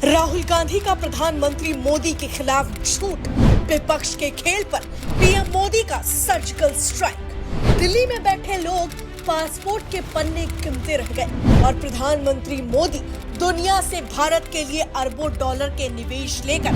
राहुल गांधी का प्रधानमंत्री मोदी के खिलाफ झूठ, विपक्ष के खेल पर पीएम मोदी का सर्जिकल स्ट्राइक। दिल्ली में बैठे लोग पासपोर्ट के पन्ने गिनते रह गए और प्रधानमंत्री मोदी दुनिया से भारत के लिए अरबों डॉलर के निवेश लेकर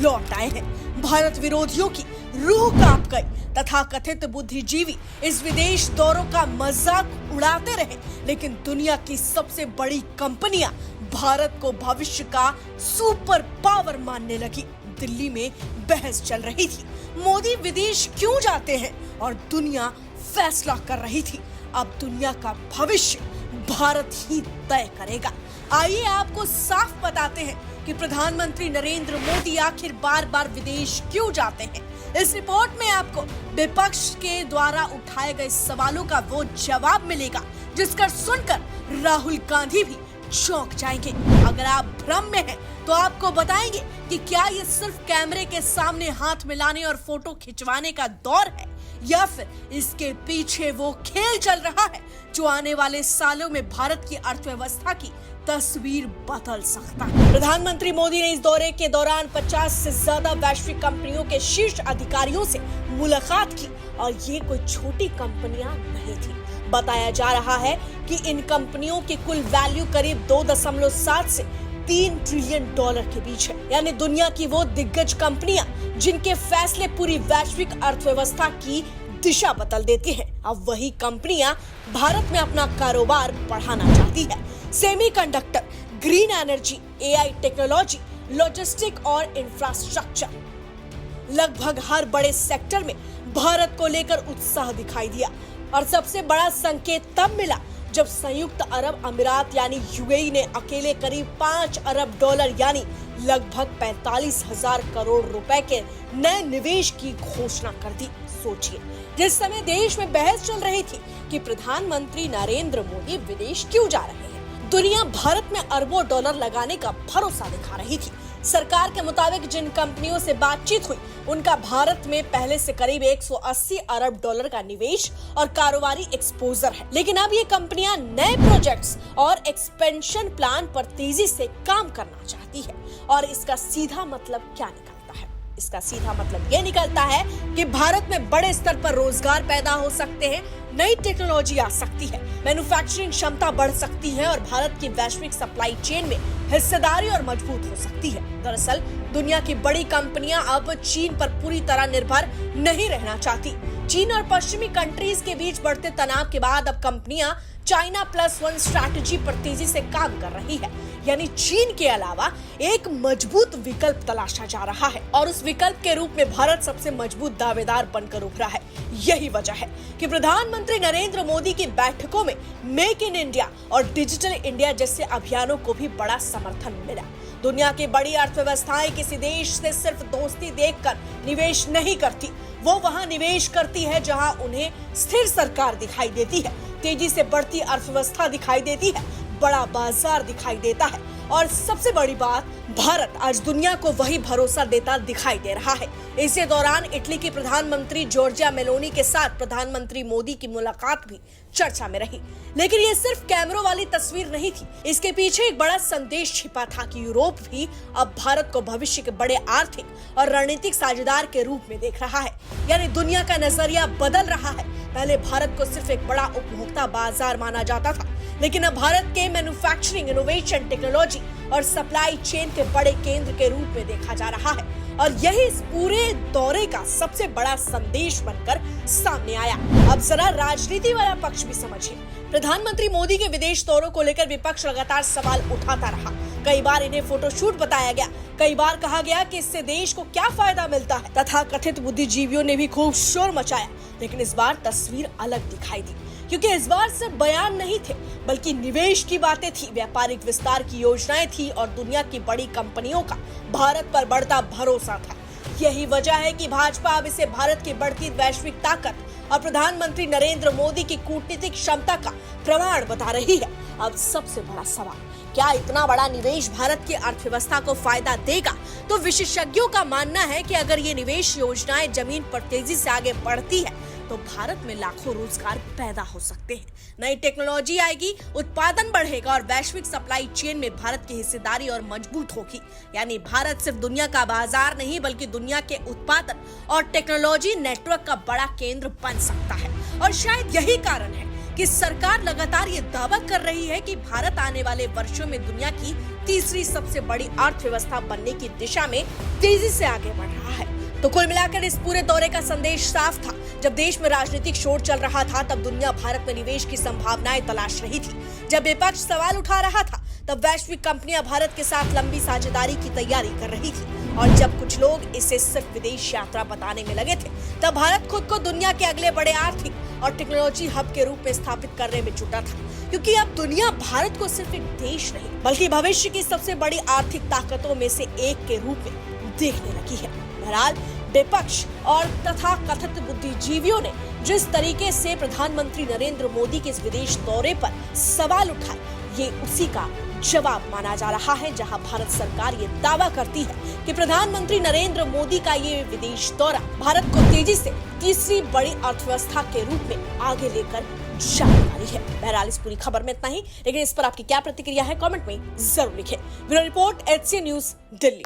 लौट आए हैं। भारत विरोधियों की रूह कांप गई। तथा कथित बुद्धिजीवी इस विदेश दौरों का मजाक उड़ाते रहे, लेकिन दुनिया की सबसे बड़ी कंपनियां भारत को भविष्य का सुपर पावर मानने लगी। दिल्ली में बहस चल रही थी, मोदी विदेश क्यों जाते हैं, और दुनिया फैसला कर रही थी। अब दुनिया का भविष्य भारत ही तय करेगा। आइए आपको साफ बताते हैं कि प्रधानमंत्री नरेंद्र मोदी आखिर बार बार विदेश क्यों जाते हैं। इस रिपोर्ट में आपको विपक्ष के द्वारा उठाए गए सवालों का वो जवाब मिलेगा जिसका सुनकर राहुल गांधी भी चौंक जाएंगे। अगर आप भ्रम में हैं तो आपको बताएंगे कि क्या ये सिर्फ कैमरे के सामने हाथ मिलाने और फोटो खिंचवाने का दौर है, या फिर इसके पीछे वो खेल चल रहा है जो आने वाले सालों में भारत की अर्थव्यवस्था की तस्वीर बदल सकता है। प्रधानमंत्री मोदी ने इस दौरे के दौरान 50 से ज्यादा वैश्विक कंपनियों के शीर्ष अधिकारियों से मुलाकात की, और ये कोई छोटी कंपनियां नहीं थी। बताया जा रहा है कि इन कंपनियों की कुल वैल्यू करीब 2.7 से 3 ट्रिलियन डॉलर के बीच है। यानी दुनिया की वो दिग्गज कंपनियां जिनके फैसले पूरी वैश्विक अर्थव्यवस्था की दिशा बदल देती हैं। अब वही कंपनियां भारत में अपना कारोबार बढ़ाना चाहती है। Semiconductor, green energy, AI technology, logistic और इंफ्रास्ट्रक्चर, लगभग हर बड़े सेक्टर में भारत को लेकर उत्साह दिखाई दिया। और सबसे बड़ा संकेत तब मिला जब संयुक्त अरब अमीरात यानी यूएई ने अकेले करीब 5 अरब डॉलर यानी लगभग 45,000 करोड़ रुपए के नए निवेश की घोषणा कर दी। सोचिए, जिस समय देश में बहस चल रही थी कि प्रधानमंत्री नरेंद्र मोदी विदेश क्यों जा रहे हैं, दुनिया भारत में अरबों डॉलर लगाने का भरोसा दिखा रही थी। सरकार के मुताबिक जिन कंपनियों से बातचीत हुई उनका भारत में पहले से करीब 180 अरब डॉलर का निवेश और कारोबारी एक्सपोजर है। लेकिन अब ये कंपनियां नए प्रोजेक्ट्स और एक्सपेंशन प्लान पर तेजी से काम करना चाहती है। और इसका सीधा मतलब क्या निकलता है? इसका सीधा मतलब ये निकलता है कि भारत में बड़े स्तर पर रोजगार पैदा हो सकते हैं, नई टेक्नोलॉजी आ सकती है, मैन्युफैक्चरिंग क्षमता बढ़ सकती है और भारत की वैश्विक सप्लाई चेन में हिस्सेदारी और मजबूत हो सकती है। दरअसल दुनिया की बड़ी कंपनियां अब चीन पर पूरी तरह निर्भर नहीं रहना चाहती। चीन और पश्चिमी कंट्रीज के बीच बढ़ते तनाव के बाद अब कंपनियां चाइना +1 स्ट्रैटेजी पर तेजी से काम कर रही है। यानी चीन के अलावा एक मजबूत विकल्प तलाशा जा रहा है, और उस विकल्प के रूप में भारत सबसे मजबूत दावेदार बनकर उभरा है। यही वजह है कि प्रधानमंत्री नरेंद्र मोदी की बैठकों में मेक इन इंडिया और डिजिटल इंडिया जैसे अभियानों को भी बड़ा समर्थन मिला। दुनिया की बड़ी अर्थव्यवस्थाएं किसी देश से सिर्फ दोस्ती देखकर निवेश नहीं करती, वो वहां निवेश करती है जहां उन्हें स्थिर सरकार दिखाई देती है, तेजी से बढ़ती अर्थव्यवस्था दिखाई देती है, बड़ा बाजार दिखाई देता है। और सबसे बड़ी बात, भारत आज दुनिया को वही भरोसा देता दिखाई दे रहा है। इसी दौरान इटली की प्रधानमंत्री जॉर्जिया मेलोनी के साथ प्रधानमंत्री मोदी की मुलाकात भी चर्चा में रही। लेकिन ये सिर्फ कैमरों वाली तस्वीर नहीं थी, इसके पीछे एक बड़ा संदेश छिपा था कि यूरोप भी अब भारत को भविष्य के बड़े आर्थिक और रणनीतिक साझेदार के रूप में देख रहा है। यानी दुनिया का नजरिया बदल रहा है। पहले भारत को सिर्फ एक बड़ा उपभोक्ता बाजार माना जाता था, लेकिन अब भारत के मैन्युफैक्चरिंग, इनोवेशन, टेक्नोलॉजी और सप्लाई चेन के बड़े केंद्र के रूप में देखा जा रहा है। और यही इस पूरे दौरे का सबसे बड़ा संदेश बनकर सामने आया। अब जरा राजनीति वाला पक्ष भी समझिए। प्रधानमंत्री मोदी के विदेश दौरों को लेकर विपक्ष लगातार सवाल उठाता रहा। कई बार इन्हें फोटोशूट बताया गया, कई बार कहा गया कि इससे देश को क्या फायदा मिलता है, तथा कथित बुद्धिजीवियों ने भी खूब शोर मचाया। लेकिन इस बार तस्वीर अलग दिखाई दी, क्योंकि इस बार सिर्फ बयान नहीं थे, बल्कि निवेश की बातें थी, व्यापारिक विस्तार की योजनाएं थी और दुनिया की बड़ी कंपनियों का भारत पर बढ़ता भरोसा था। यही वजह है कि भाजपा अब इसे भारत की बढ़ती वैश्विक ताकत और प्रधानमंत्री नरेंद्र मोदी की कूटनीतिक क्षमता का प्रमाण बता रही है। अब सबसे बड़ा सवाल, क्या इतना बड़ा निवेश भारत की अर्थव्यवस्था को फायदा देगा? तो विशेषज्ञों का मानना है कि अगर ये निवेश योजनाएं जमीन पर तेजी से आगे बढ़ती है तो भारत में लाखों रोजगार पैदा हो सकते हैं। नई टेक्नोलॉजी आएगी, उत्पादन बढ़ेगा और वैश्विक सप्लाई चेन में भारत की हिस्सेदारी और मजबूत होगी। यानी भारत सिर्फ दुनिया का बाजार नहीं बल्कि दुनिया के उत्पादन और टेक्नोलॉजी नेटवर्क का बड़ा केंद्र बन सकता है। और शायद यही कारण है कि सरकार लगातार ये दावा कर रही है कि भारत आने वाले वर्षों में दुनिया की तीसरी सबसे बड़ी अर्थव्यवस्था बनने की दिशा में तेजी से आगे बढ़ रहा है। तो कुल मिलाकर इस पूरे दौरे का संदेश साफ था। जब देश में राजनीतिक शोर चल रहा था तब दुनिया भारत में निवेश की संभावनाएं तलाश रही थी। जब विपक्ष सवाल उठा रहा था तब वैश्विक कंपनियां भारत के साथ लंबी साझेदारी की तैयारी कर रही थी। और जब कुछ लोग इसे सिर्फ विदेश यात्रा बताने में लगे थे तब भारत खुद को दुनिया के अगले बड़े आर्थिक और टेक्नोलॉजी हब के रूप में स्थापित करने में जुटा था। क्योंकि अब दुनिया भारत को सिर्फ एक देश नहीं बल्कि भविष्य की सबसे बड़ी आर्थिक ताकतों में से एक के रूप में देखने लगी है। बहरहाल विपक्ष और तथा कथित बुद्धिजीवियों ने जिस तरीके से प्रधानमंत्री नरेंद्र मोदी के इस विदेश दौरे पर सवाल उठाए, ये उसी का जवाब माना जा रहा है। जहां भारत सरकार ये दावा करती है कि प्रधानमंत्री नरेंद्र मोदी का ये विदेश दौरा भारत को तेजी से तीसरी बड़ी अर्थव्यवस्था के रूप में आगे लेकर जाने वाली है। बहरहाल इस पूरी खबर में इतना ही, लेकिन इस पर आपकी क्या प्रतिक्रिया है कमेंट में जरूर लिखें। Bureau report HCN news Delhi.